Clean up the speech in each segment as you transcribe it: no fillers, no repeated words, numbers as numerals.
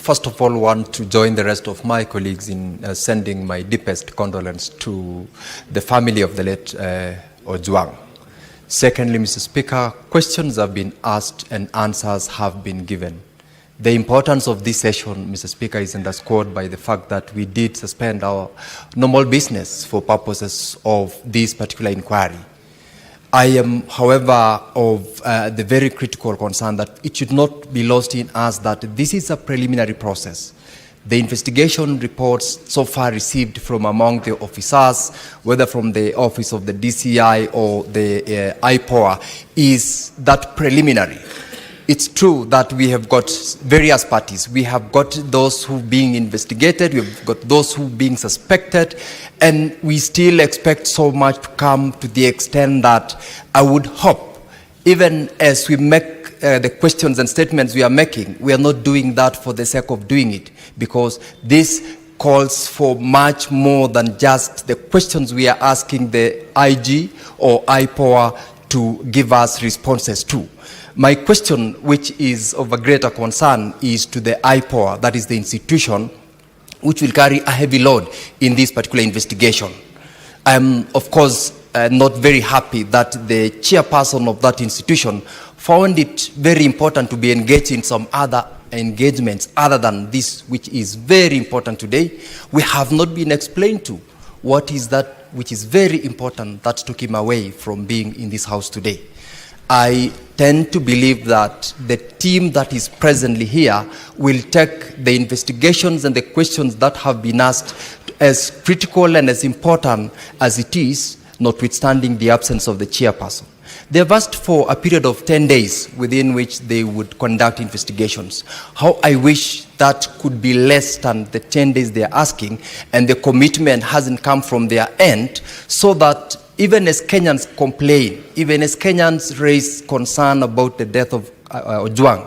first of all want to join the rest of my colleagues in sending my deepest condolence to the family of the late Ojwang. Secondly, Mr. Speaker, questions have been asked and answers have been given. The importance of this session, Mr. Speaker, is underscored by the fact that we did suspend our normal business for purposes of this particular inquiry. I am, however, of the very critical concern that it should not be lost in us that this is a preliminary process. The investigation reports so far received from among the officers, whether from the office of the DCI or the IPOA, is that preliminary. It's true that we have got various parties. We have got those who are being investigated, we've got those who are being suspected, and we still expect so much to come, to the extent that I would hope, even as we make the questions and statements we are making, we are not doing that for the sake of doing it, because this calls for much more than just the questions we are asking the IG or IPOA to give us responses to. My question, which is of a greater concern, is to the IPOA, that is the institution which will carry a heavy load in this particular investigation. I am, of course, not very happy that the chairperson of that institution found it very important to be engaged in some other engagements other than this, which is very important today. We have not been explained to what is that which is very important that took him away from being in this house today. I tend to believe that the team that is presently here will take the investigations and the questions that have been asked as critical and as important as it is, notwithstanding the absence of the chairperson. They have asked for a period of 10 days within which they would conduct investigations. How I wish that could be less than the 10 days they are asking, and the commitment hasn't come from their end, so that even as Kenyans complain, even as Kenyans raise concern about the death of Ojwang,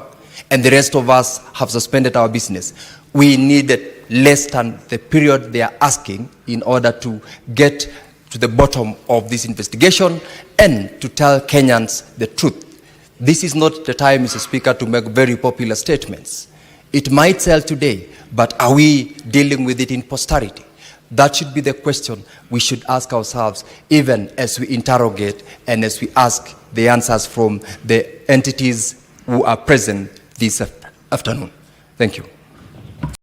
and the rest of us have suspended our business, we needed less than the period they are asking in order to get to the bottom of this investigation and to tell Kenyans the truth. This is not the time, Mr. Speaker, to make very popular statements. It might sell today, but are we dealing with it in posterity? That should be the question we should ask ourselves, even as we interrogate and as we ask the answers from the entities who are present this afternoon. Thank you.